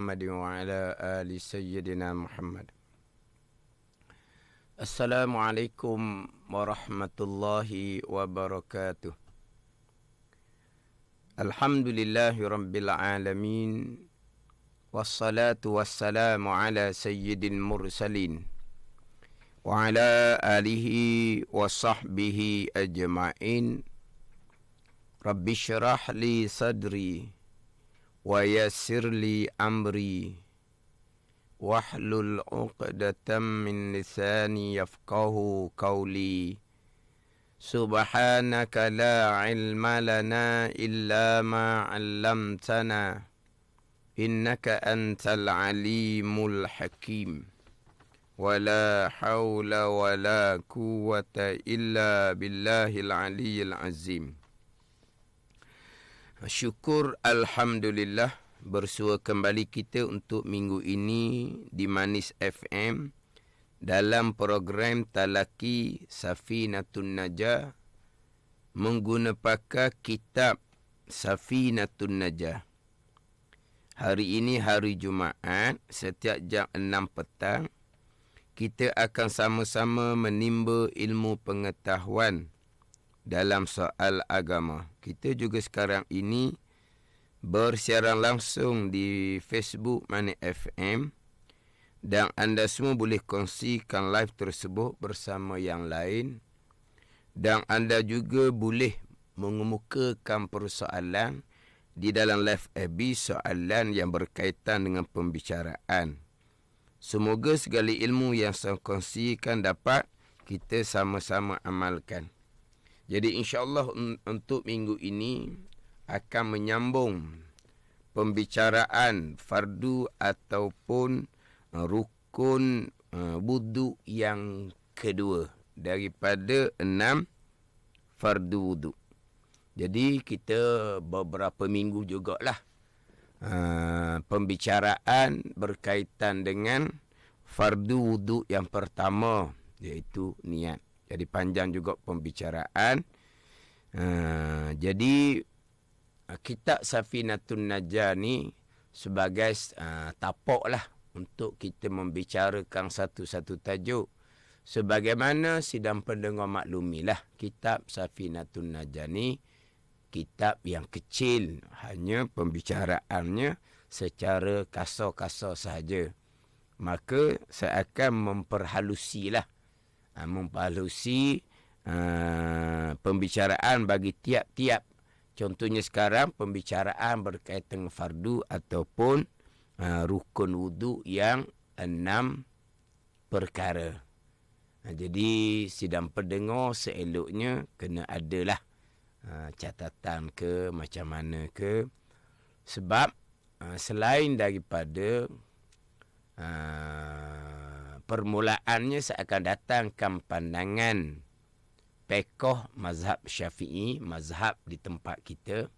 محمد وعلى آل سيدنا محمد. السلام عليكم ورحمة الله وبركاته. الحمد لله رب العالمين، والصلاة والسلام على سيد المرسلين وعلى آله وصحبه أجمعين. رب اشرح لي صدري ويسر لي أمري واحلل عقدة من لساني يفقه قولي. سبحانك لا علم لنا إلا ما علمتنا إنك أنت العليم الحكيم. ولا حول ولا قوة إلا بالله العلي العظيم. Syukur Alhamdulillah, bersua kembali kita untuk minggu ini di Manis FM dalam program Talaki Safinatun Najah menggunakan kitab Safinatun Najah. Hari ini hari Jumaat, setiap jam 6 petang kita akan sama-sama menimba ilmu pengetahuan dalam soal agama. Kita juga sekarang ini bersiaran langsung di Facebook Mani FM dan anda semua boleh kongsikan live tersebut bersama yang lain, dan anda juga boleh mengemukakan persoalan di dalam live FB, soalan yang berkaitan dengan pembicaraan. Semoga segala ilmu yang saya kongsikan dapat kita sama-sama amalkan. Jadi insyaAllah untuk minggu ini akan menyambung pembicaraan fardu ataupun rukun wudu yang kedua daripada 6 fardu wudu. Jadi kita beberapa minggu jugalah pembicaraan berkaitan dengan fardu wudu yang pertama, iaitu niat. Jadi panjang juga pembicaraan. Jadi kitab Safinatun Najah ni sebagai tapak lah untuk kita membicarakan satu-satu tajuk. Sebagaimana sidang pendengar maklumilah, kitab Safinatun Najah ni kitab yang kecil, hanya pembicaraannya secara kasar-kasar sahaja. Maka saya akan memperhalusilah, memperhalusi pembicaraan bagi tiap-tiap. Contohnya sekarang pembicaraan berkaitan dengan fardu ataupun rukun wudu yang 6 perkara. Jadi sidang pendengar seeloknya kena adalah catatan ke macam mana ke, sebab selain daripada permulaannya saya akan datangkan pandangan pekoh mazhab Syafi'i, mazhab di tempat kita,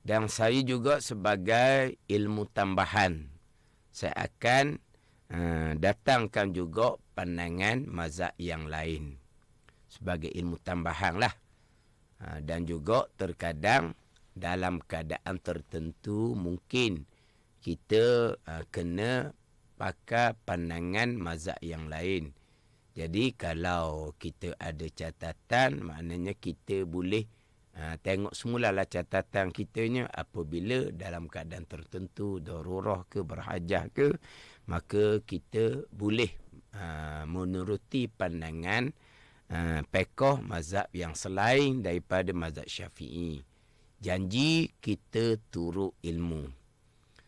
dan saya juga sebagai ilmu tambahan saya akan datangkan juga pandangan mazhab yang lain sebagai ilmu tambahan lah. Dan juga terkadang dalam keadaan tertentu mungkin kita kena pakai pandangan mazhab yang lain. Jadi kalau kita ada catatan, maknanya kita boleh tengok semulalah catatan kitanya. Apabila dalam keadaan tertentu, darurah ke, berhajah ke, maka kita boleh menuruti pandangan pekoh mazhab yang selain daripada mazhab Syafi'i. Janji kita turut ilmu.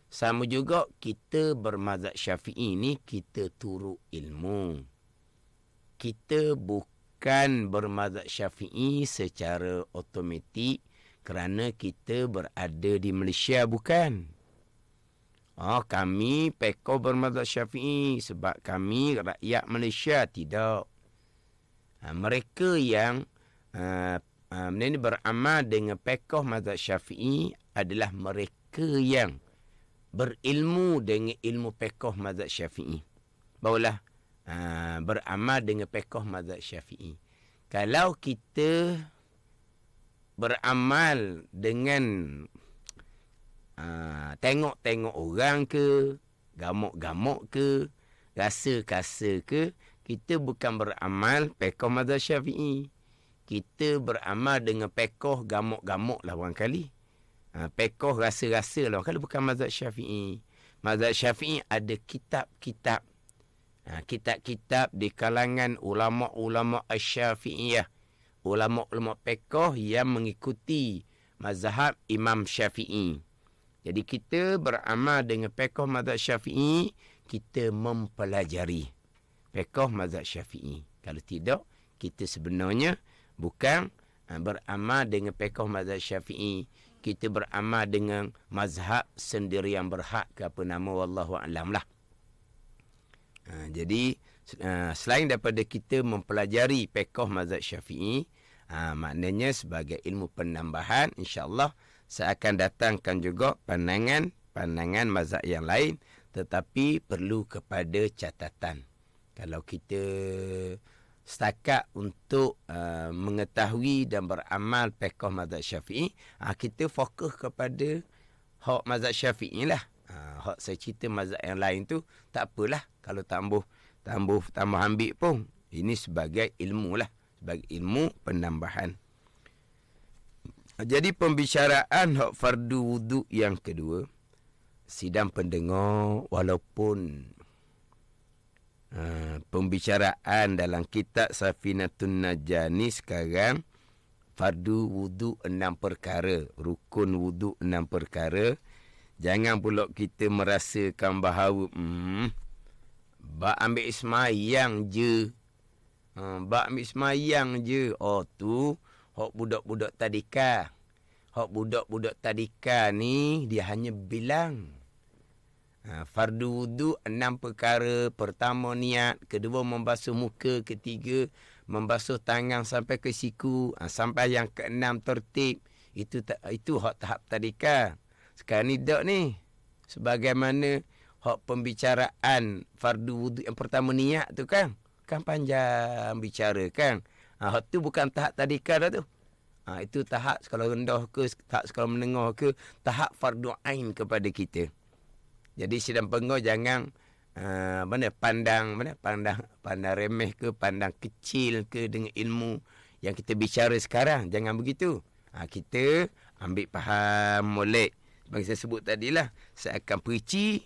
Sama juga kita bermazhab Syafi'i ni kita turut ilmu. Kita bukan bermazhab Syafi'i secara automatik kerana kita berada di Malaysia, bukan. Kami pekoh bermazhab Syafi'i sebab kami rakyat Malaysia, tidak. Mereka yang beramal dengan pekoh mazhab Syafi'i adalah mereka yang berilmu dengan ilmu pekoh mazhab Syafi'i. Barulah beramal dengan pekoh mazhab Syafi'i. Kalau kita beramal dengan tengok-tengok orang ke, gamuk-gamuk ke, rasa-kasa ke, kita bukan beramal pekoh mazhab Syafi'i. Kita beramal dengan pekoh gamuk-gamuk lah barangkali. Pekoh rasa-rasa lah barangkali, bukan mazhab Syafi'i. Mazhab Syafi'i ada kitab-kitab. Kitab-kitab di kalangan ulama'-ulama' Asy-Syafi'iyah. Ulama'-ulama' pekoh yang mengikuti mazhab Imam Syafi'i. Jadi kita beramal dengan pekoh mazhab Syafi'i, kita mempelajari pekoh mazhab Syafi'i. Kalau tidak, kita sebenarnya bukan beramal dengan pekoh mazhab Syafi'i. Kita beramal dengan mazhab sendiri yang berhak ke apa nama, wallahu a'lam lah. Jadi selain daripada kita mempelajari pekoh mazhab Syafi'i, maknanya sebagai ilmu penambahan, insya-Allah saya akan datangkan juga pandangan mazhab yang lain, tetapi perlu kepada catatan. Kalau kita setakat untuk mengetahui dan beramal pekoh mazhab Syafi'i, kita fokus kepada hak mazhab Syafi'i lah. Hak saya cerita mazhab yang lain tu tak apalah kalau tambah ambil pun. Ini sebagai ilmu lah, sebagai ilmu penambahan. Jadi pembicaraan hak fardu wudu yang kedua, sidang pendengar, walaupun pembicaraan dalam kitab Safinatun Najah ni sekarang fardu wudu 6 perkara, rukun wudu 6 perkara. Jangan pula kita merasakan bahawa bak ambil semayang je. Bak ambil semayang je. Oh tu hak budak-budak tadika. Hak budak-budak tadika ni dia hanya bilang. Fardu wudu 6 perkara. Pertama niat, kedua membasuh muka, ketiga membasuh tangan sampai ke siku, sampai yang keenam tertib. Itu hak tahap tadika. Sekarang ni tak ni. Sebagaimana hak pembicaraan fardu wudu yang pertama niat tu kan panjang bicara kan. Hak tu bukan tahap tadika dah tu. Itu tahap sekolah rendah ke, tahap sekolah menengah ke, tahap fardu ain kepada kita. Jadi sidang pendengar jangan pandang remeh ke, pandang kecil ke dengan ilmu yang kita bicara sekarang. Jangan begitu. Kita ambil faham molek. Seperti saya sebut tadilah, saya akan perici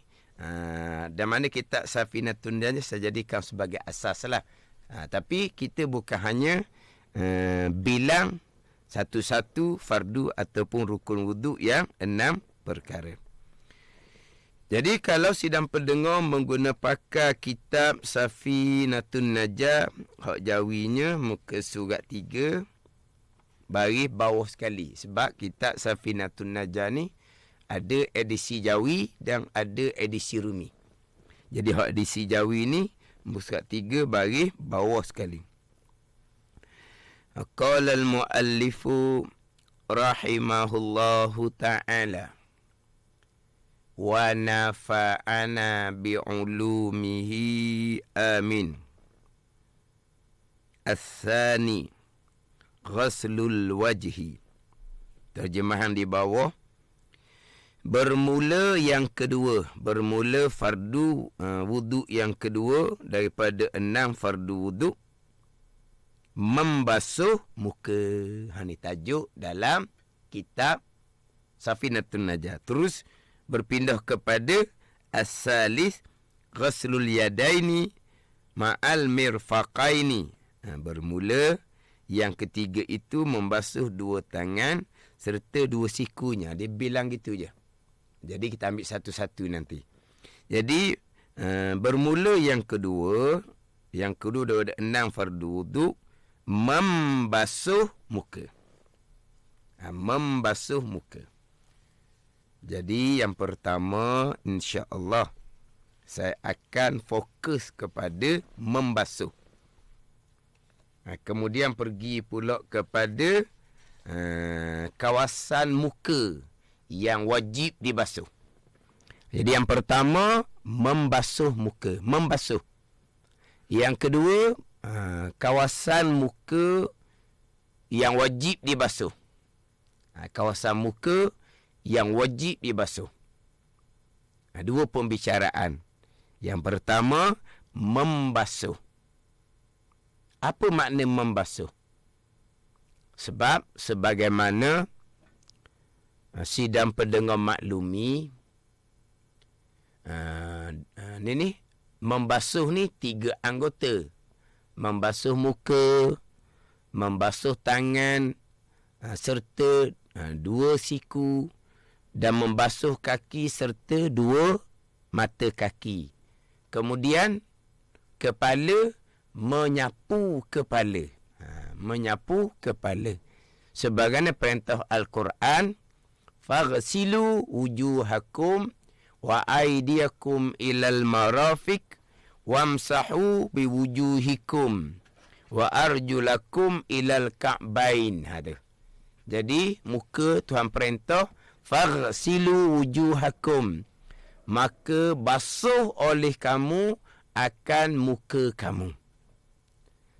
dan mana kitab Safinatun Najah saya jadikan sebagai asas lah. Tapi kita bukan hanya bilang satu-satu fardu ataupun rukun wudu yang 6 perkara. Jadi kalau sidang pendengar mengguna pakai kitab Safinatun Najah, hak jawinya muka surat 3 baris bawah sekali. Sebab kitab Safinatun Najah ni ada edisi Jawi dan ada edisi Rumi. Jadi hak edisi Jawi ni muka 3 baris bawah sekali. Qala al-muallifu rahimahullahu ta'ala wa nafa'ana bi'ulumihi amin. As-sani ghaslul wajhi. Terjemahan di bawah. Bermula yang kedua, bermula fardu wudu yang kedua daripada 6 fardu wudu, membasuh muka. Ini tajuk dalam kitab Safinatun Najah. Terus berpindah kepada as-salis ghaslul yadaini ma'al mirfaqaini. Bermula yang ketiga itu membasuh 2 tangan serta 2 sikunya. Dia bilang gitu je. Jadi kita ambil satu-satu nanti. Jadi bermula yang kedua daripada 6 fardu wudu, membasuh muka. Membasuh muka. Jadi yang pertama, insya-Allah saya akan fokus kepada membasuh. Kemudian pergi pula kepada kawasan muka yang wajib dibasuh. Jadi yang pertama, membasuh muka. Membasuh. Yang kedua, kawasan muka yang wajib dibasuh. Kawasan muka yang wajib dibasuh. Dua pembicaraan. Yang pertama, membasuh. Apa makna membasuh? Sebab sebagaimana sidang pendengar maklumi, membasuh ni 3 anggota. Membasuh muka, membasuh tangan, serta 2 siku, dan membasuh kaki serta 2 mata kaki. Kemudian kepala, menyapu kepala. Menyapu kepala. Sebagaimana perintah Al-Quran, faghsilu wujuhakum wa aydiyakum ilal marafiq wamsahu biwujuhikum wa arjulakum ilal ka'bain. Jadi muka Tuhan perintah faghsilu wujuhakum, maka basuh oleh kamu akan muka kamu.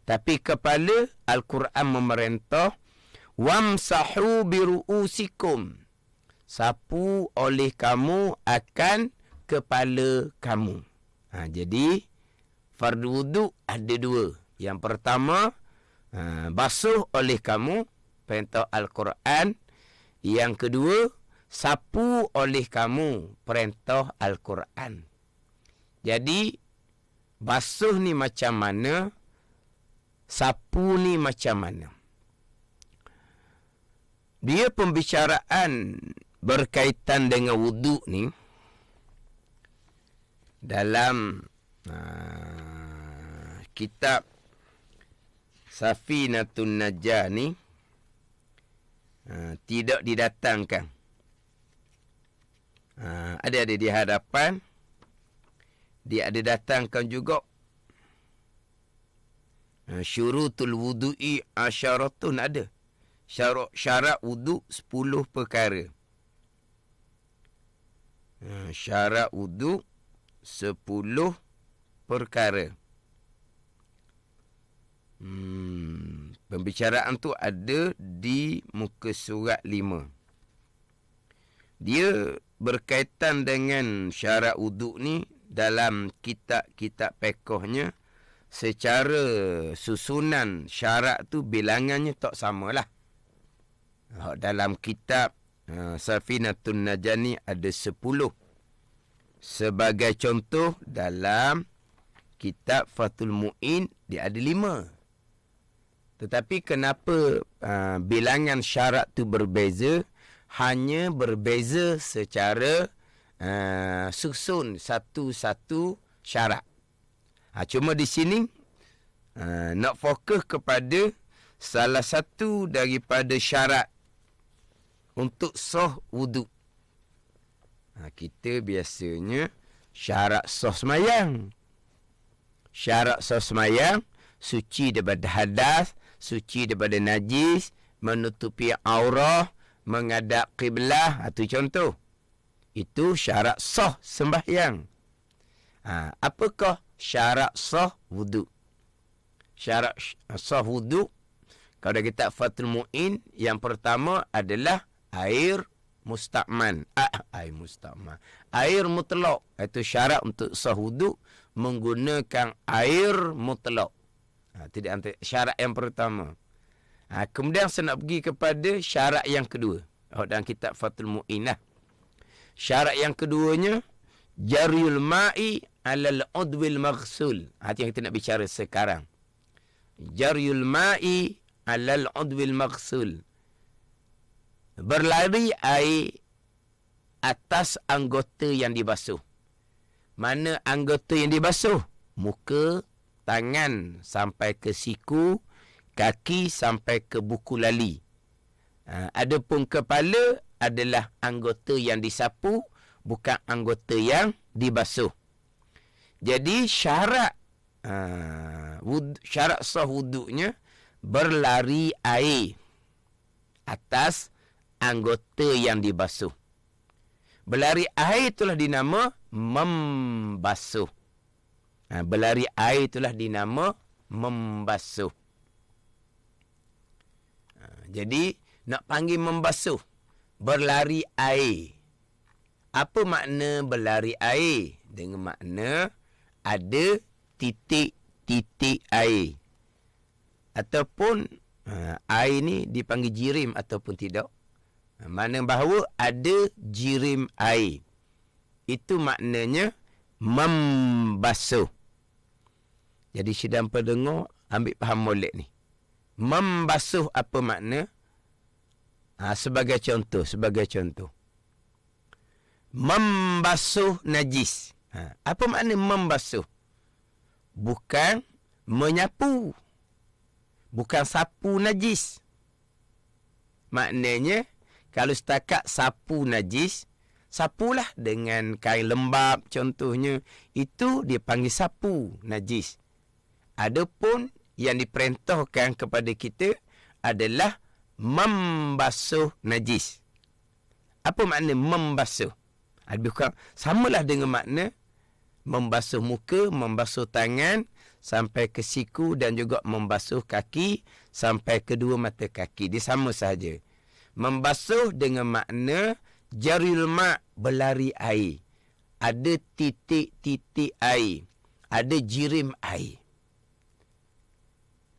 Tapi kepala, Al-Quran memerintah wamsahu biru'usikum, sapu oleh kamu akan kepala kamu. Jadi fardu wudu ada 2. Yang pertama, basuh oleh kamu, perintah Al-Quran. Yang kedua, sapu oleh kamu, perintah Al-Quran. Jadi basuh ni macam mana, sapu ni macam mana? Dia pembicaraan berkaitan dengan wuduk ni dalam kitab Safinatun Najah ni tidak didatangkan. Ada di hadapan, dia ada datangkan juga syurutul wudu'i asyaratun, ada syarat wuduk 10 perkara. Syarat wuduk 10 perkara. Pembicaraan tu ada di muka surat 5. Dia berkaitan dengan syarat wuduk ni dalam kitab-kitab fiqhnya. Secara susunan syarat tu bilangannya tak samalah. Dalam kitab Safinatun Najah ni ada 10. Sebagai contoh, dalam kitab Fathul Mu'in dia ada 5. Tetapi kenapa bilangan syarat tu berbeza? Hanya berbeza secara susun satu-satu syarat. Cuma di sini nak fokus kepada salah satu daripada syarat untuk sah wuduk. Kita biasanya syarat sah semayang. Syarat sah semayang, suci daripada hadas, suci daripada najis, menutupi aurah, menghadap qiblah. Itu contoh. Itu syarat sah sembahyang. Apakah syarat sah wuduk? Syarat sah wuduk, kalau kita Fathul Mu'in, yang pertama adalah air musta'man. Air mutlak. Itu syarat untuk sah wuduk, menggunakan air mutlak. Tidak antara syarat yang pertama. Kemudian saya nak pergi kepada syarat yang kedua. Dalam kitab Fathul Mu'in lah. Syarat yang keduanya, jaryul ma'i alal udwil maghsul. Itu yang kita nak bicara sekarang. Jaryul ma'i alal udwil maghsul. Berlari air atas anggota yang dibasuh. Mana anggota yang dibasuh? Muka, tangan sampai ke siku, kaki sampai ke buku lali. Adapun kepala adalah anggota yang disapu, bukan anggota yang dibasuh. Jadi syarat syarat sah wuduknya berlari air atas anggota yang dibasuh. Berlari air itulah dinama membasuh. Berlari air itulah dinama membasuh. Jadi nak panggil membasuh, berlari air. Apa makna berlari air? Dengan makna ada titik-titik air. Ataupun air ni dipanggil jirim ataupun tidak. Mana bahawa ada jirim air. Itu maknanya membasuh. Jadi sidang pendengar ambil faham molek ni. Membasuh apa makna? Sebagai contoh. Membasuh najis. Apa makna membasuh? Bukan menyapu. Bukan sapu najis. Maknanya, kalau setakat sapu najis, sapulah dengan kain lembap contohnya. Itu dia panggil sapu najis. Adapun yang diperintahkan kepada kita adalah membasuh najis. Apa makna membasuh? Lebih kurang samalah dengan makna membasuh muka, membasuh tangan sampai ke siku dan juga membasuh kaki sampai kedua mata kaki. Dia sama sahaja. Membasuh dengan makna jaril ma' berlari air. Ada titik-titik air. Ada jirim air.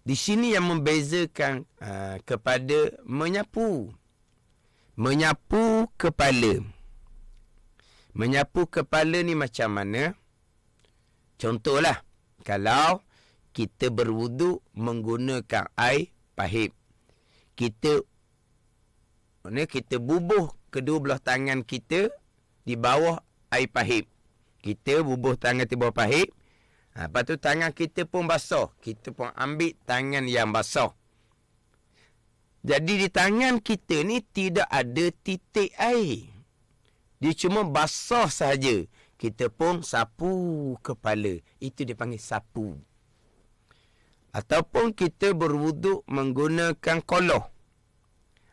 Di sini yang membezakan kepada menyapu. Menyapu kepala. Menyapu kepala ni macam mana? Contohlah, kalau kita berwuduk menggunakan air pahit. Kita bubuh kedua belah tangan kita di bawah air pahit. Kita bubuh tangan di bawah pahit. Lepas tu tangan kita pun basah. Kita pun ambil tangan yang basah. Jadi di tangan kita ni tidak ada titik air. Dia cuma basah sahaja. Kita pun sapu kepala. Itu dipanggil sapu. Ataupun kita berwuduk menggunakan koloh.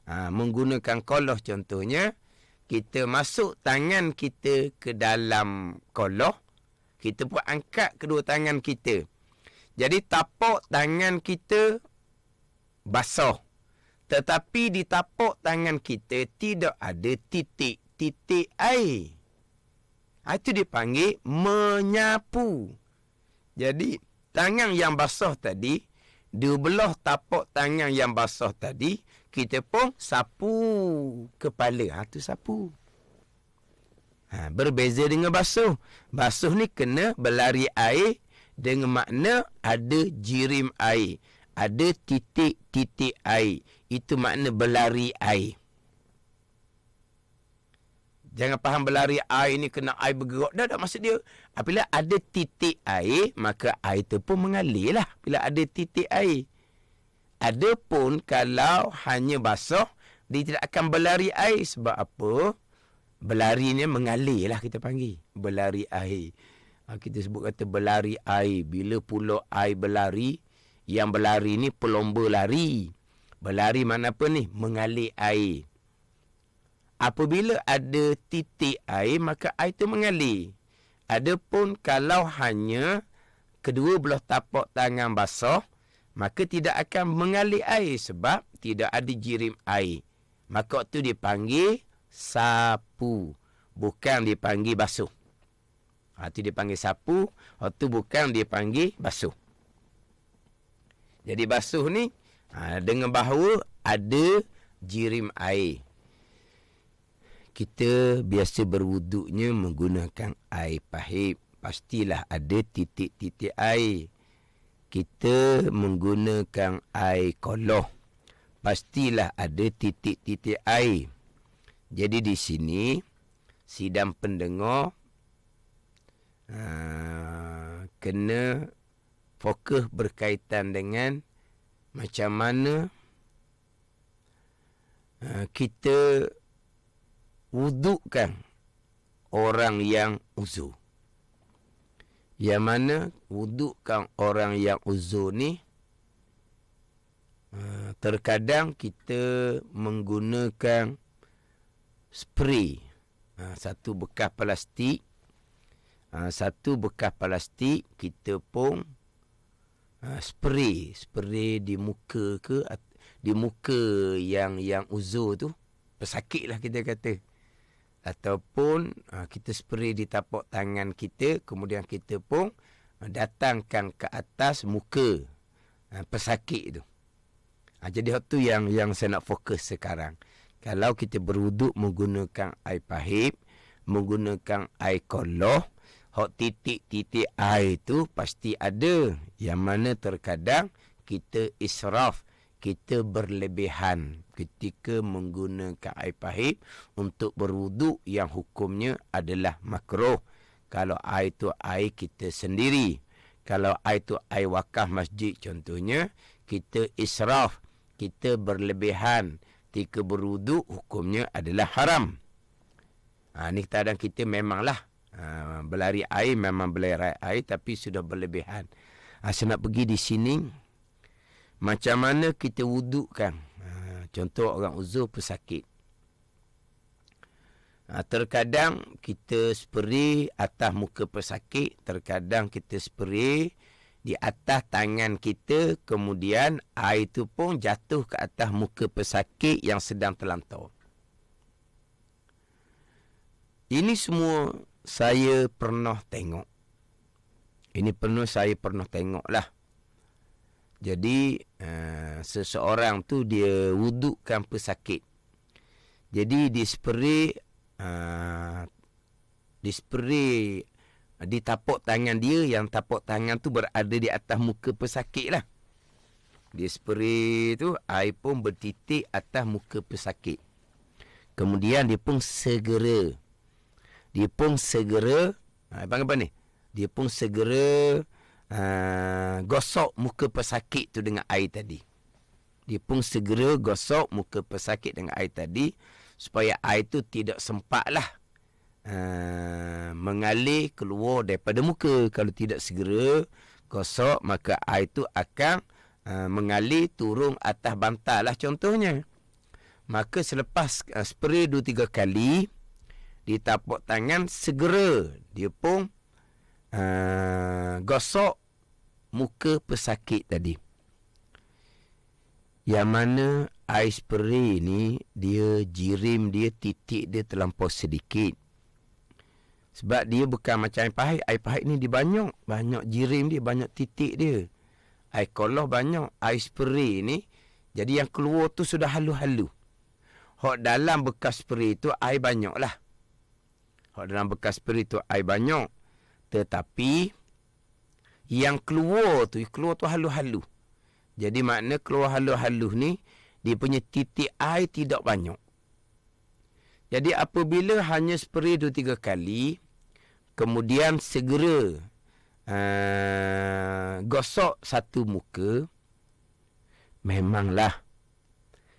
Menggunakan koloh contohnya. Kita masuk tangan kita ke dalam koloh. Kita pun angkat kedua tangan kita. Jadi tapak tangan kita basah. Tetapi di tapak tangan kita tidak ada titik air. Itu dipanggil menyapu. Jadi tangan yang basah tadi, di belah tapak tangan yang basah tadi, kita pun sapu kepala. Itu sapu. Berbeza dengan basuh. Basuh ni kena berlari air dengan makna ada jirim air. Ada titik-titik air. Itu makna berlari air. Jangan faham berlari air ni kena air bergerak. Dah maksud dia. Apabila ada titik air, maka air tu pun mengalir lah. Bila ada titik air. Adapun kalau hanya basah, dia tidak akan berlari air. Sebab apa? Berlari ni mengalir lah kita panggil. Berlari air. Kita sebut kata berlari air. Bila pula air berlari, yang berlari ni pelomba lari. Berlari mana apa ni? Mengalir air. Apabila ada titik air, maka air itu mengalir. Adapun kalau hanya kedua belah tapak tangan basah, maka tidak akan mengalir air sebab tidak ada jirim air. Maka itu dipanggil sapu. Bukan dipanggil basuh. Itu dipanggil sapu, itu bukan dipanggil basuh. Jadi basuh ni dengan bahawa ada jirim air. Kita biasa berwuduknya menggunakan air pahit. Pastilah ada titik-titik air. Kita menggunakan air koloh. Pastilah ada titik-titik air. Jadi di sini, sidang pendengar kena fokus berkaitan dengan macam mana kita wudukkan orang yang uzur. Yang mana wudukkan orang yang uzur ni, terkadang kita menggunakan spray. Satu bekas plastik. Kita pun spray di muka ke, di muka yang uzur tu. pesakit lah kita kata. Ataupun kita spray di tapak tangan kita, kemudian kita pun datangkan ke atas muka pesakit tu. Jadi tu yang saya nak fokus sekarang. Kalau kita berwuduk menggunakan air pahit, menggunakan air koloh, hok titik-titik air tu pasti ada. Yang mana terkadang kita israf, kita berlebihan ketika menggunakan air pahit untuk berwuduk yang hukumnya adalah makruh. Kalau air tu air kita sendiri. Kalau air tu air wakaf masjid contohnya, kita israf, kita berlebihan. Ketika berwuduk hukumnya adalah haram. Ni kadang kita memanglah berlari air, memang berlari air tapi sudah berlebihan. Saya nak pergi di sini, macam mana kita wudukkan. Contoh orang uzur pesakit. Terkadang kita spray atas muka pesakit, terkadang kita spray di atas tangan kita, kemudian air itu pun jatuh ke atas muka pesakit yang sedang terlantau. Ini semua saya pernah tengok. Saya pernah tengok lah. Jadi seseorang tu dia wudukkan pesakit. Jadi dispray di tapak tangan dia, yang tapak tangan tu berada di atas muka pesakit lah. Dia spray tu, air pun bertitik atas muka pesakit. Kemudian dia pun segera abang apa ni? Dia pun segera gosok muka pesakit tu dengan air tadi. Supaya air tu tidak sempatlah mengalir keluar daripada muka. Kalau tidak segera gosok, maka air tu akan mengalir turun atas bantal lah contohnya. Maka selepas spray 2-3 kali di tapak tangan, segera dia pun gosok muka pesakit tadi. Yang mana air spray ni dia jirim dia, titik dia terlampau sedikit. Sebab dia bukan macam air pahit. Air pahit ni dia banyak jirim dia, banyak titik dia. Air koloh banyak. Air spray ni, jadi yang keluar tu sudah halu-halu. Hak dalam bekas spray tu air banyak lah. Tetapi yang keluar tu halu-halu. Jadi makna keluar halu-halu ni, dia punya titik air tidak banyak. Jadi apabila hanya spray 2-3 kali, kemudian segera gosok satu muka, memanglah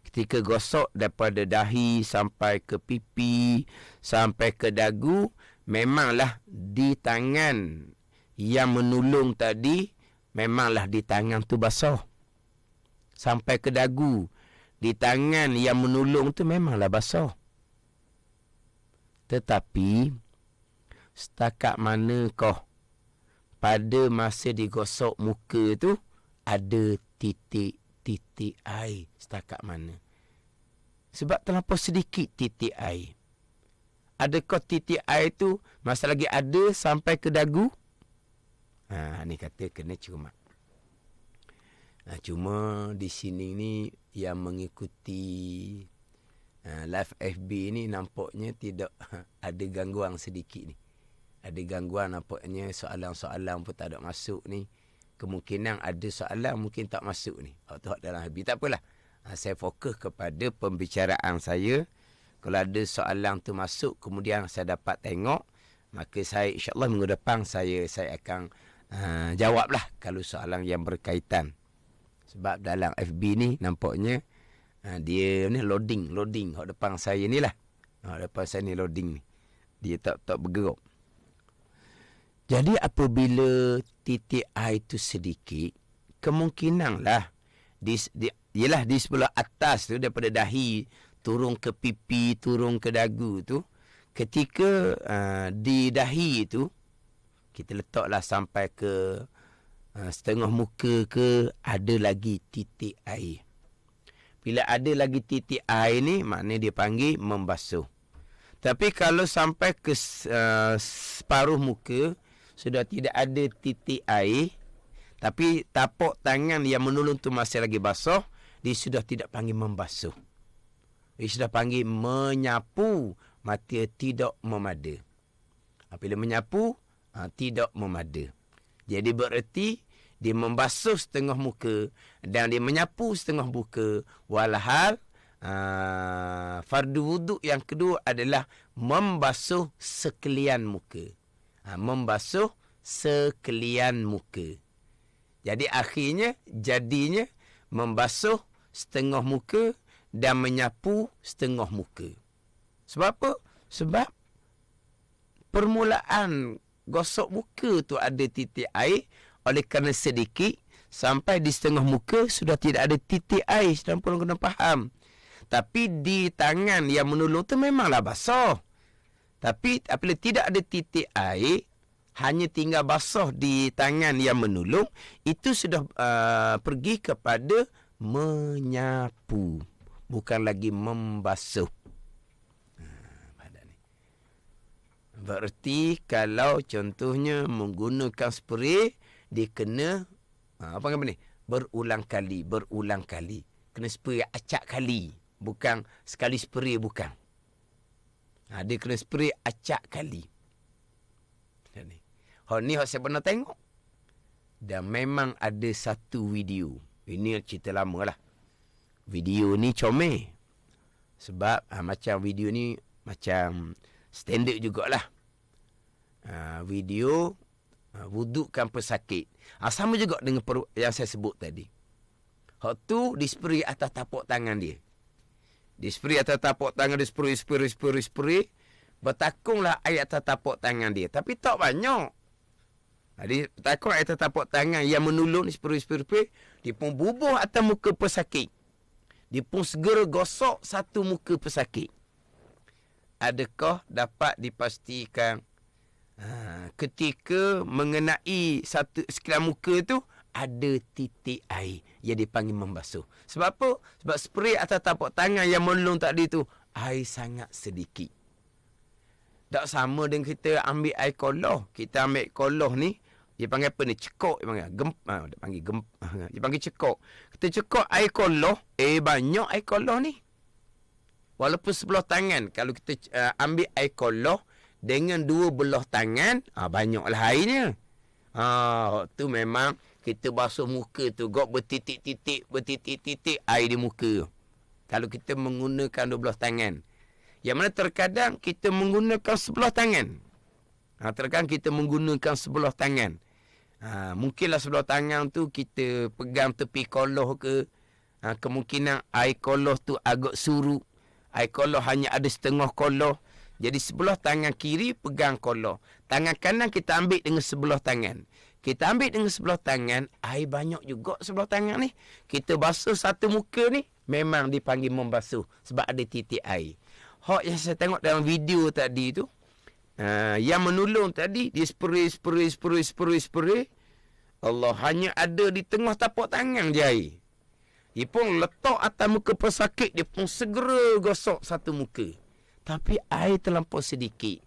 ketika gosok daripada dahi sampai ke pipi, sampai ke dagu, memanglah di tangan yang menulung tadi, memanglah di tangan tu basah. Sampai ke dagu, di tangan yang menulung tu memanglah basah. Tetapi setakat manakah pada masa digosok muka tu ada titik-titik air, setakat mana? Sebab terlampau sedikit titik air. Adakah titik air tu masa lagi ada sampai ke dagu? Ni kata kena cermat. Cuma di sini ni yang mengikuti live FB ni nampaknya tidak ada gangguan sedikit ni. Ada gangguan nampaknya, soalan-soalan pun tak ada masuk ni. Kemungkinan ada soalan mungkin tak masuk ni. Dalam FB tak apalah. Saya fokus kepada pembicaraan saya. Kalau ada soalan tu masuk, kemudian saya dapat tengok, maka saya insya-Allah minggu depan saya akan jawablah kalau soalan yang berkaitan. Sebab dalam FB ni nampaknya dia ni loading hak depan saya ni lah. Depan saya ni loading ni. Dia tak bergerak. Jadi apabila titik air tu sedikit, kemungkinanlah di sebelah atas tu, daripada dahi turun ke pipi, turun ke dagu tu, ketika di dahi tu kita letaklah sampai ke setengah muka ke, ada lagi titik air. Bila ada lagi titik air ni, maknanya dia panggil membasuh. Tapi kalau sampai ke separuh muka, sudah tidak ada titik air, tapi tapak tangan yang menolong tu masih lagi basah, dia sudah tidak panggil membasuh. Dia sudah panggil menyapu, maka tidak memada. Apabila menyapu, tidak memada. Jadi bererti dia membasuh setengah muka dan dia menyapu setengah muka. Walhal fardu wuduk yang kedua adalah membasuh sekalian muka. Membasuh sekalian muka. Jadi jadinya membasuh setengah muka dan menyapu setengah muka. Sebab apa? Sebab permulaan gosok muka tu ada titik air, oleh kerana sedikit sampai di setengah muka sudah tidak ada titik air. Sedang pun kena faham. Tapi di tangan yang menolong tu memanglah basah. Tapi apabila tidak ada titik air, hanya tinggal basah di tangan yang menolong, itu sudah pergi kepada menyapu, bukan lagi membasuh. Berarti kalau contohnya menggunakan spray, dia kena apa ni? Berulang kali. Kena spray acak kali, bukan sekali spray, bukan. Dia kena spray acak kali. Ni saya pernah tengok. Dan memang ada satu video. Ini cerita lama lah. Video ni comel. Sebab macam video ni macam standard jugalah. Video wudukkan pesakit. Sama juga dengan yang saya sebut tadi. Hak tu dispray atas tapak tangan dia. Dispray atas tapak tangan dia, spray. Bertakunglah air atas tapak tangan dia. Tapi tak banyak. Jadi bertakung air atas tapak tangan yang menolong spray. Dia pun bubuh atas muka pesakit. Dia pun segera gosok satu muka pesakit. Adakah dapat dipastikan ketika mengenai satu sekalian muka tu ada titik air yang dipanggil membasuh? Sebab apa? Sebab spray atas tapak tangan yang menolong tadi tu air sangat sedikit. Tak sama dengan kita ambil air koloh. Kita ambil koloh ni, dia panggil apa ni? Cekok. Dia panggil cekok. Kita cekok air koloh, banyak air koloh ni. Walaupun sebelah tangan, kalau kita ambil air koloh dengan dua belah tangan, banyaklah airnya. Tu memang kita basuh muka tu, bertitik-titik air di muka. Kalau kita menggunakan dua belah tangan. Yang mana terkadang kita menggunakan sebelah tangan. Terkadang kita menggunakan sebelah tangan. Mungkinlah sebelah tangan tu kita pegang tepi koloh ke. Kemungkinan air koloh tu agak surut. Air koloh hanya ada setengah koloh. Jadi sebelah tangan kiri pegang koloh. Tangan kanan kita ambil dengan sebelah tangan. Kita ambil dengan sebelah tangan, air banyak juga sebelah tangan ni. Kita basuh satu muka ni, memang dipanggil membasuh. Sebab ada titik air. Hak yang saya tengok dalam video tadi tu, yang menolong tadi, dia spray. Allah, hanya ada di tengah tapak tangan je air. Dia pun letak atas muka pesakit, dia pun segera gosok satu muka. Tapi air terlampau sedikit.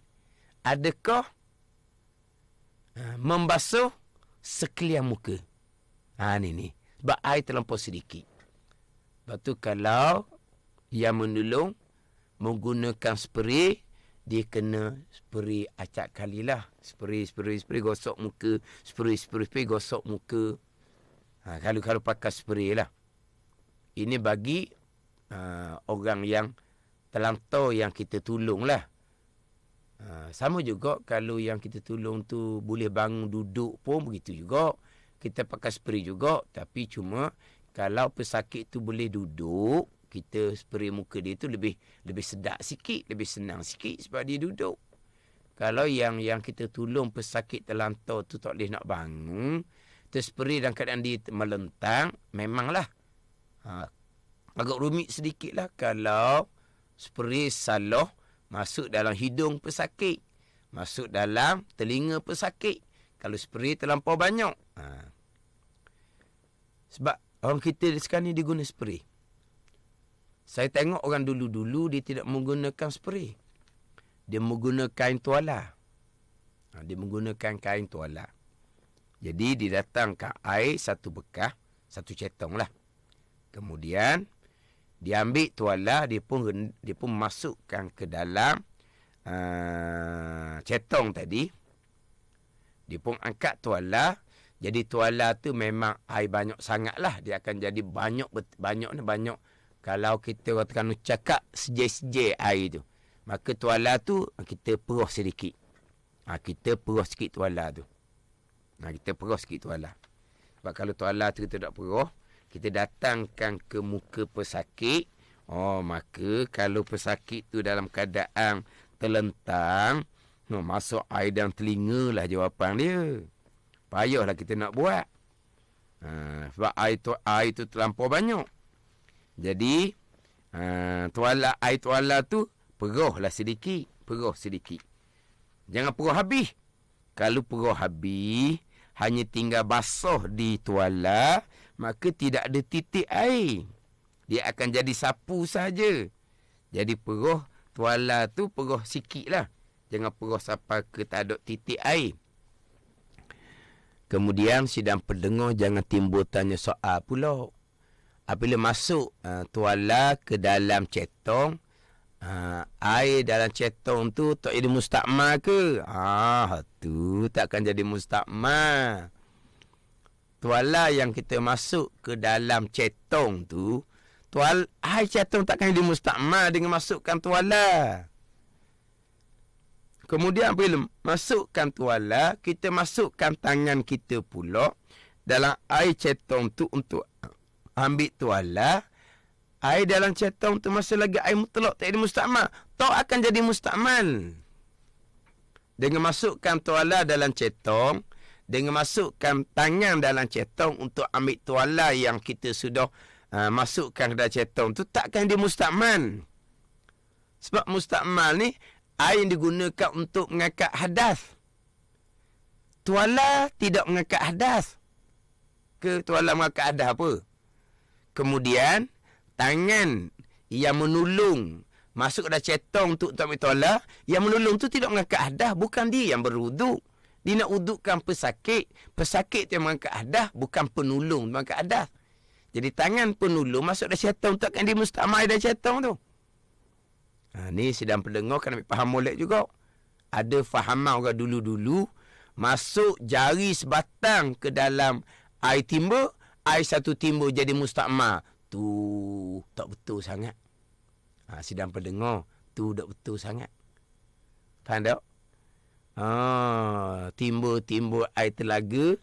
Adakah membasuh sekalian muka? Ni. Sebab air terlampau sedikit. Lepas tu kalau yang menolong menggunakan spray, dia kena spray acak kalilah. Spray, gosok muka. Spray, gosok muka. Kalau pakai spray lah. Ini bagi orang yang terlampau yang kita tolong lah. Sama juga kalau yang kita tolong tu boleh bangun duduk pun begitu juga. Kita pakai spray juga. Tapi cuma kalau pesakit tu boleh duduk, kita spray muka dia tu lebih sedap sikit, lebih senang sikit sebab dia duduk. Kalau yang kita tolong pesakit terlampau tu tak boleh nak bangun, kita spray dalam keadaan dia melentang, memanglah agak rumit sedikit lah kalau spray salah masuk dalam hidung pesakit, masuk dalam telinga pesakit. Kalau spray terlampau banyak. Sebab orang kita sekarang ni dia guna spray. Saya tengok orang dulu-dulu dia tidak menggunakan spray. Dia menggunakan kain tuala. Dia menggunakan kain tuala. Jadi didatangkan air satu bekas, satu cetong lah. Kemudian dia ambil tuala, dia pun masukkan ke dalam cetong tadi. Dia pun angkat tuala. Jadi tuala tu memang air banyak sangat lah. Dia akan jadi banyak ni banyak. Kalau kita katakan cakap sejai-sejai air tu. Maka tuala tu kita perah sedikit. Kita perah sikit tuala tu. Kita perah sikit tuala. Sebab kalau tuala tu kita tak perah, kita datangkan ke muka pesakit. Maka kalau pesakit tu dalam keadaan terlentang, masuk air dalam telinga lah jawapan dia. Payahlah kita nak buat. Sebab air tu terlampau banyak. Jadi, air tuala tu, perahlah sedikit. Perah sedikit. Jangan perah habis. Kalau perah habis, hanya tinggal basah di tuala, maka tidak ada titik air. Dia akan jadi sapu saja. Jadi perah tuala tu perah sikit lah. Jangan perah sampai ke tak ada titik air. Kemudian sidang pendengar jangan timbul tanya soal pula. Apabila masuk tuala ke dalam cetong, air dalam cetong tu tak jadi mustakmal ke? Tu takkan jadi mustakmal. Tuala yang kita masuk ke dalam cetong tu, air cetong takkan jadi mustakmal dengan masukkan tuala. Kemudian bila masukkan tuala, kita masukkan tangan kita pula dalam air cetong tu untuk ambil tuala. Air dalam cetong tu masih lagi air mutlak, tak jadi mustakmal. Tak akan jadi mustakmal. Dengan masukkan tuala dalam cetong, dengan masukkan tangan dalam cetong untuk ambil tuala yang kita sudah masukkan ke dalam cetong tu, takkan dia mustakmal. Sebab mustakmal ni, air yang digunakan untuk mengangkat hadas. Tuala tidak mengangkat hadas. Ke tuala mengangkat hadas apa? Kemudian, tangan yang menulung masuk ke dalam cetong untuk ambil tuala, yang menulung tu tidak mengangkat hadas, bukan dia yang berwuduk. Dia nak wudukkan pesakit. Pesakit tu yang mengangkat hadas, bukan penulung mengangkat hadas. Jadi tangan penulung masuk dalam cetong, takkan dia mustakmal dalam cetong tu. Ni sedang pendengar kena ambil faham molek juga. Ada fahaman orang dulu-dulu, masuk jari sebatang ke dalam air timba, air satu timba jadi mustakmal. Tu tak betul sangat. Sidang pendengar, tu tak betul sangat. Faham tak? Timba-timba air telaga,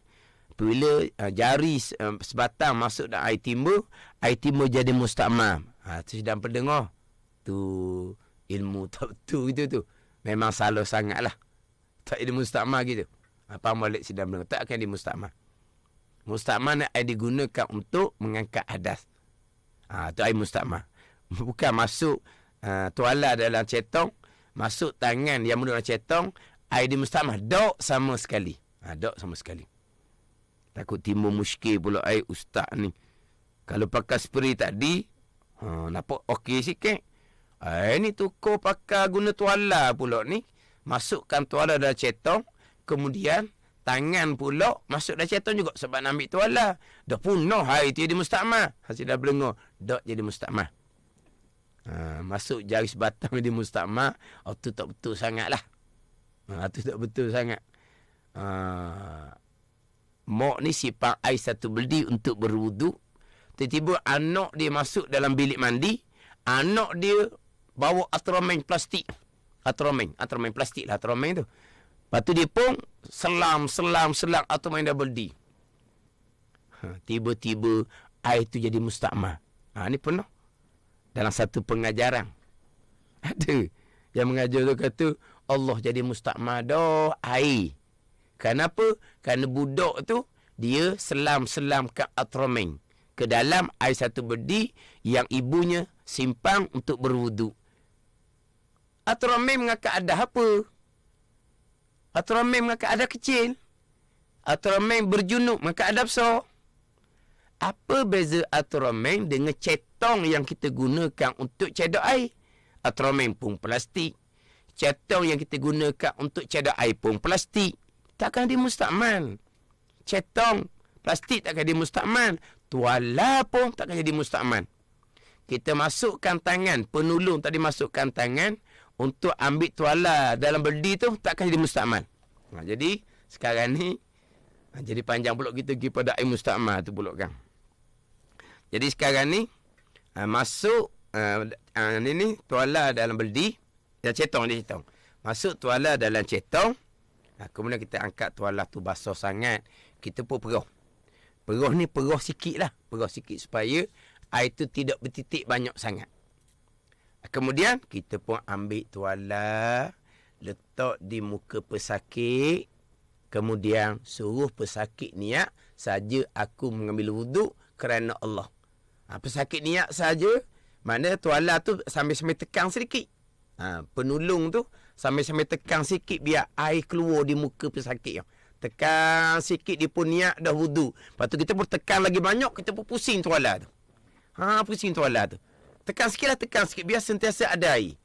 bila jari sebatang masuk dalam air timba jadi mustakmal. Tu sidang pendengar. Tu ilmu tak betul gitu tu. Memang salah sangat lah. Tak ada mustakmal gitu. Apa balik sidang pendengar, tak akan di mustakmal. Mustakmal air digunakan untuk mengangkat hadas. Tu air mustakmal. Bukan masuk tuala dalam cetong, masuk tangan yang dalam cetong, air di mustakmal. Dok sama sekali. Dok sama sekali. Takut timbul muskil pula air ustaz ni. Kalau pakai spray tadi, nampak okey sikit. Ni tukar pakai guna tuala pula ni. Masukkan tuala dalam cetong, kemudian tangan pula masuk dalam cetong juga sebab nak ambil tuala. Dah punah air tu jadi mustakmal. Hasil dah berlengar, dak jadi mustakmal. Masuk jari sebatang jadi mustakmal. Tu tak betul sangat lah. Tu tak betul sangat. Mak ni simpan air satu beldi untuk berwuduk. Tiba-tiba anak dia masuk dalam bilik mandi. Anak dia bawa atromen plastik. Atromen plastik lah atromen tu. Lepas tu dia pun selam atromen double D. Tiba-tiba air tu jadi mustakmal. Ni pernah. Dalam satu pengajaran. Ada. Yang mengajar tu kata, Allah jadi mustakmal dah air. Kenapa? Kerana budak tu, dia selam-selamkan atromen ke dalam air satu berdi yang ibunya simpan untuk berwuduk. Atromen mengangkat hadas apa? Atromen mengangkat hadas kecil. Atromen berjunuk mengangkat hadas besar. Apa beza atromen dengan cetong yang kita gunakan untuk cedok air, atromen pun plastik. Cetong yang kita gunakan untuk cedok air pun plastik. Takkan dia mustakmal. Cetong, plastik takkan dia mustakmal. Tuala pun takkan jadi mustakmal. Kita masukkan tangan, penolong tadi masukkan tangan untuk ambil tuala dalam beldi tu, takkan jadi mustakmal. Jadi, sekarang ni, jadi panjang pulak kita pergi pada air mustakmal tu pulak kan. Jadi sekarang ni, masuk, ni tuala dalam beldi. Dia cetong. Masuk tuala dalam cetong. Kemudian kita angkat tuala tu basah sangat. Kita pun peroh. Peroh ni peroh sikit lah. Peroh sikit supaya air tu tidak bertitik banyak sangat. Kemudian kita pun ambil tuala. Letak di muka pesakit. Kemudian suruh pesakit niat. Saja aku mengambil wuduk kerana Allah. Pesakit niat saja. Mana tuala tu sambil-sambil tekan sedikit. Penolong tu sambil-sambil tekan sikit biar air keluar di muka pesakit. Tekan sikit dia pun niat dah wudu. Lepas tu kita pun tekan lagi banyak, kita pun pusing tuala tu. Pusing tuala tu. Tekan sikit biar sentiasa ada air.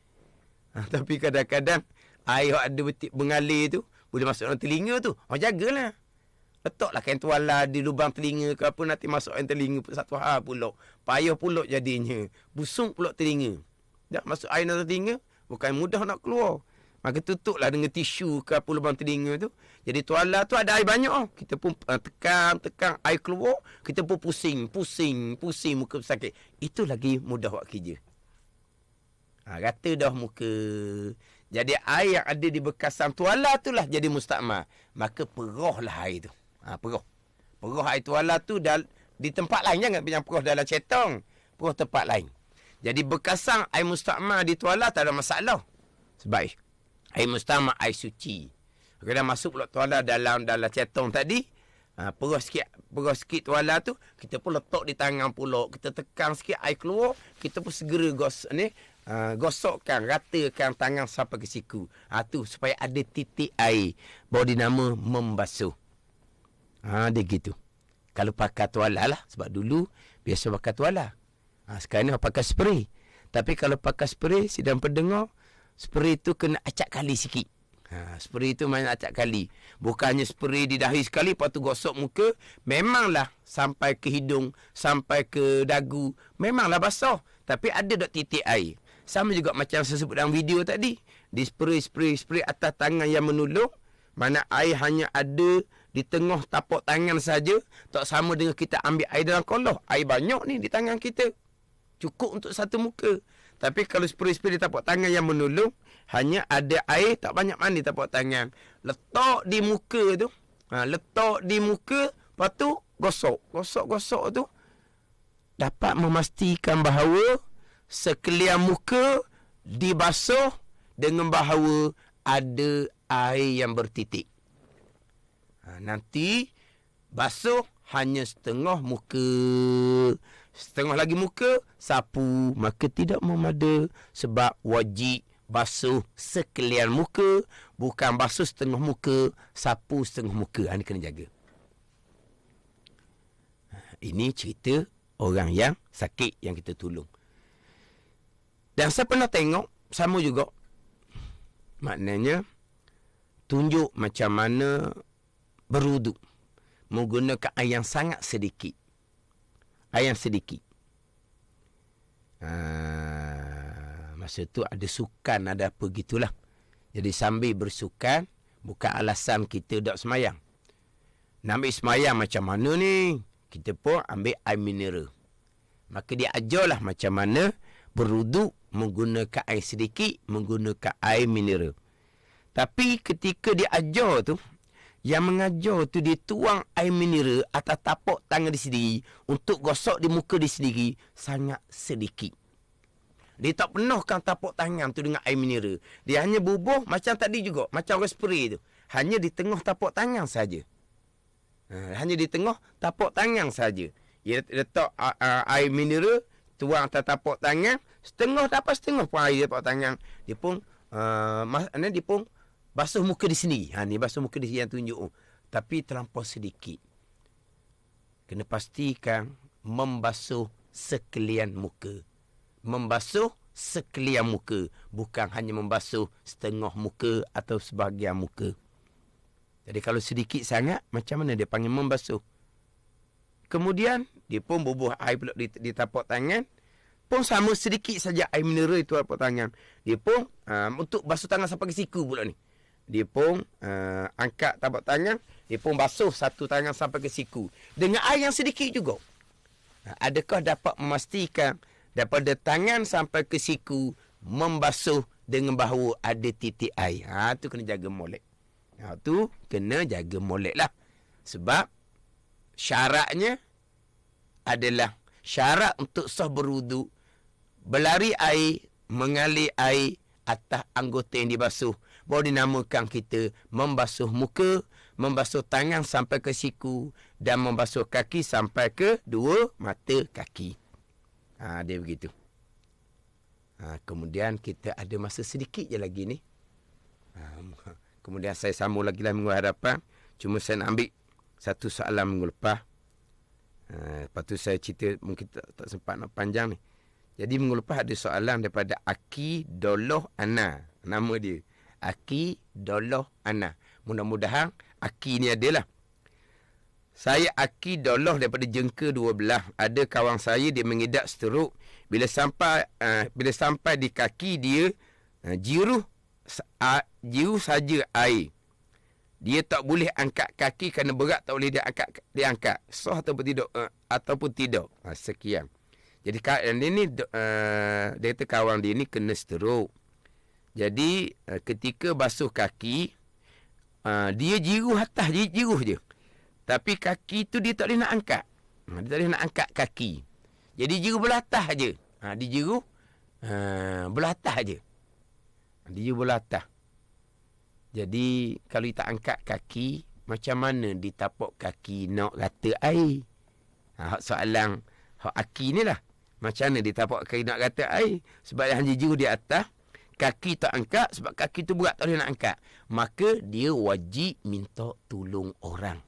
Tapi kadang-kadang air yang ada mengalir tu boleh masuk dalam telinga tu. Jagalah. Letaklah kain tuala di lubang telinga ke apa, nanti masuk dalam telinga satu hal pulak. Payah pulak jadinya. Busung pulak telinga. Dah masuk air dalam telinga, bukan mudah nak keluar. Maka tutuplah dengan tisu ke apa lubang telinga tu. Jadi tuala tu ada air banyak. Kita pun tekan air keluar. Kita pun pusing muka sakit. Itu lagi mudah buat kerja. Rata dah muka. Jadi air yang ada di bekasan tuala tu lah jadi mustakmal. Maka perohlah air tu. Peroh air tuala tu di tempat lain. Jangan yang peroh dalam cetong. Peroh tempat lain. Jadi bekasan air mustakmal di tuala tak ada masalah. Sebab air mustakmal air suci. Kalau masuk pula tuala dalam cetong tadi, perah sikit tuala tu, kita pun letak di tangan pula. Kita tekan sikit air keluar, kita pun segera gosokkan, ratakan tangan sampai ke siku. Tu supaya ada titik air. Baru dinama membasuh. Dia gitu. Kalau pakai tuala lah, sebab dulu biasa pakai tuala. Sekarang ni pakai spray. Tapi kalau pakai spray, sidang pendengar, spray tu kena acak kali sikit. Spray tu main acak kali. Bukannya spray di dahi sekali, lepas tu gosok muka. Memanglah sampai ke hidung, sampai ke dagu. Memanglah basah. Tapi ada dok titik air. Sama juga macam saya sebut dalam video tadi. Di spray atas tangan yang menolong. Mana air hanya ada di tengah tapak tangan saja. Tak sama dengan kita ambil air dalam kolah. Air banyak ni di tangan kita. Cukup untuk satu muka. Tapi kalau spray di tapak tangan yang menolong, hanya ada air, tak banyak mandi tapak tangan. Letak di muka tu. Letak di muka, lepas tu gosok. Gosok tu dapat memastikan bahawa sekalian muka dibasuh dengan bahawa ada air yang bertitik. Nanti basuh hanya setengah muka. Setengah lagi muka, sapu. Maka tidak memada. Sebab wajib basuh sekalian muka. Bukan basuh setengah muka, sapu setengah muka. Ini kena jaga. Ini cerita orang yang sakit yang kita tolong. Dan saya pernah tengok, sama juga. Maknanya, tunjuk macam mana berwuduk. Menggunakan air yang sangat sedikit. Air yang sedikit. Masa tu ada sukan, ada apa gitulah. Jadi sambil bersukan, bukan alasan kita tak semayang. Nak ambil semayang macam mana ni? Kita pun ambil air mineral. Maka dia ajarlah macam mana berwuduk menggunakan air sedikit, menggunakan air mineral. Tapi ketika dia ajar tu, yang mengajar tu dia tuang air mineral atas tapak tangan dia sendiri untuk gosok di muka dia sendiri sangat sedikit. Dia tak penuhkan tapak tangan tu dengan air mineral. Dia hanya bubuh macam tadi juga, macam orang spray tu. Hanya di tengah tapak tangan saja. Hanya di tengah tapak tangan saja. Dia letak air mineral, tuang atas tapak tangan, setengah dapat setengah pun air tapak tangan. Dia pun dia pun basuh muka di sini. Ni basuh muka di sini yang tunjuk. Tapi terlampau sedikit. Kena pastikan membasuh sekalian muka. Membasuh sekalian muka. Bukan hanya membasuh setengah muka atau sebahagian muka. Jadi kalau sedikit sangat, macam mana dia panggil membasuh? Kemudian, dia pun bubuh air pula di tapak tangan. Pun sama sedikit saja air mineral itu tapak tangan. Dia pun untuk basuh tangan sampai ke siku pula ni. Dia pun angkat tapak tangan. Dia pun basuh satu tangan sampai ke siku. Dengan air yang sedikit juga. Adakah dapat memastikan daripada tangan sampai ke siku membasuh dengan bahawa ada titik air? Tu kena jaga molek. Tu kena jaga molek lah. Sebab syaratnya adalah syarat untuk sah berwuduk, berlari air, mengalir air atas anggota yang dibasuh. Baru dinamakan kita membasuh muka, membasuh tangan sampai ke siku dan membasuh kaki sampai ke dua mata kaki. Dia begitu. Kemudian kita ada masa sedikit je lagi ni. Kemudian saya sambung lagi lah minggu hadapan. Cuma saya nak ambil satu soalan minggu lepas. Lepas tu saya cerita, mungkin tak sempat nak panjang ni. Jadi minggu lepas ada soalan daripada Aki Doloh Ana. Nama dia Aki Doloh Ana. Mudah-mudahan Aki ni adalah. Saya Aki Doloh daripada Jengka 12. Ada kawan saya dia mengidap stroke. Bila sampai di kaki dia jiru saja air. Dia tak boleh angkat kaki kerana berat, tak boleh dia angkat. Sah ataupun tidak. Sekian. Jadi ini dia kata kawan dia ni kena stroke. Jadi ketika basuh kaki dia jiru atas, dia jiru je. Tapi kaki tu dia tak boleh nak angkat. Dia tak boleh nak angkat kaki. Jadi jiru belah atas je. Dia jiru belah atas je. Dia jiru belah atas. Jadi kalau dia tak angkat kaki, macam mana di tapak kaki nak rata air? Soalan hak Aki ni lah. Macam mana di tapak kaki nak rata air? Sebab dia hanya jiru di atas. Kaki tak angkat sebab kaki tu berat, tak boleh nak angkat. Maka dia wajib minta tolong orang.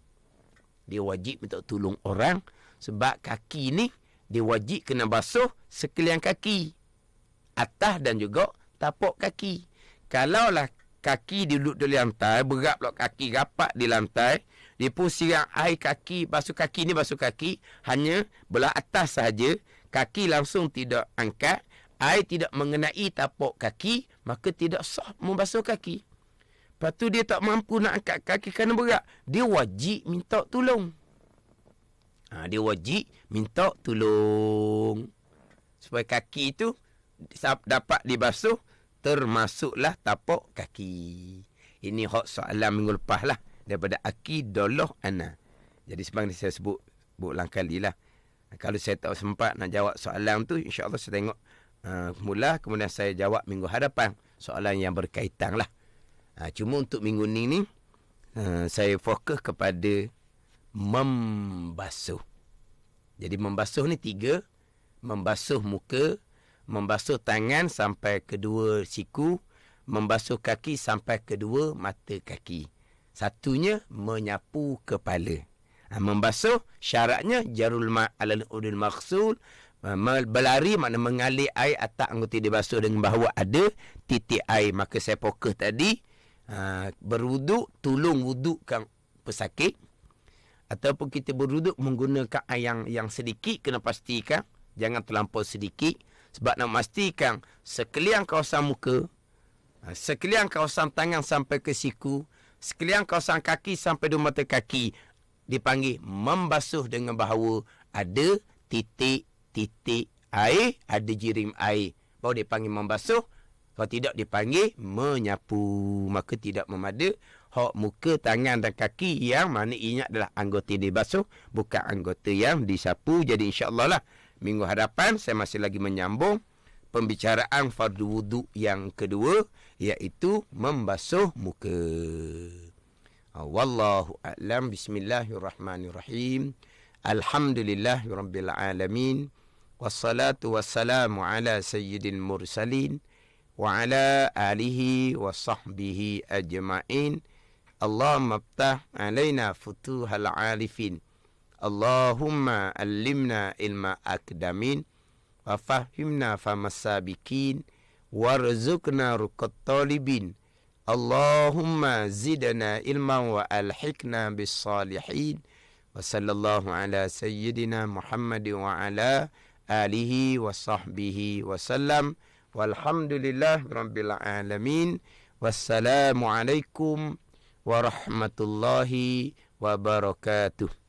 Dia wajib minta tolong orang sebab kaki ni dia wajib kena basuh sekalian kaki. Atas dan juga tapak kaki. Kalaulah kaki dia duduk di lantai, berat pula kaki rapat di lantai, dia pun siram air kaki, basuh kaki ni basuh kaki, hanya belah atas sahaja, kaki langsung tidak angkat, air tidak mengenai tapak kaki, maka tidak sah membasuh kaki. Lepas tu dia tak mampu nak angkat kaki kerana berat. Dia wajib minta tolong. Dia wajib minta tolong. Supaya kaki itu dapat dibasuh, termasuklah tapak kaki. Ini hak soalan minggu lepas lah. Daripada Aki Doloh Ana. Jadi sebab ni saya sebut berulang kali lah. Kalau saya tak sempat nak jawab soalan tu, insyaAllah saya tengok mula, kemudian saya jawab minggu hadapan. Soalan yang berkaitan lah. Cuma untuk minggu ni saya fokus kepada membasuh. Jadi membasuh ni 3. Membasuh muka, membasuh tangan sampai kedua siku, membasuh kaki sampai kedua mata kaki. Satunya menyapu kepala. Membasuh syaratnya jarul ma'alal udul maqsul. Berlari makna mengalir air atas anggota dibasuh dengan bahawa ada titik air. Maka saya fokus tadi berwuduk, tolong wudukkan pesakit, ataupun kita berwuduk menggunakan air yang sedikit, kena pastikan jangan terlampau sedikit, sebab nak memastikan sekalian kawasan muka, sekalian kawasan tangan sampai ke siku, sekalian kawasan kaki sampai dua mata kaki dipanggil membasuh dengan bahawa ada titik-titik air, ada jirim air, baru dipanggil membasuh. Kalau tidak dipanggil menyapu. Maka tidak memada hak muka, tangan dan kaki yang mana ianya adalah anggota yang dibasuh, bukan anggota yang disapu. Jadi insyaAllah lah minggu hadapan saya masih lagi menyambung pembicaraan fardu wuduk yang kedua, iaitu membasuh muka. Wallahu a'lam. Bismillahirrahmanirrahim. Alhamdulillahirabbil alamin. Wassalatu wassalamu ala sayyidil mursalin wa ala alihi wa sahbihi ajma'in. Allahumma ftah alaina futuhal arifin. Allahumma allimna ilma akdamin wa fahimna famasabikin warzuqna ruqat talibin. Allahumma zidna ilman wa alhiqna bis salihin. Wa sallallahu ala sayyidina Muhammad wa ala alihi wa sahbihi wa sallam. Walhamdulillah rabbil alamin. Wassalamualaikum warahmatullahi wabarakatuh.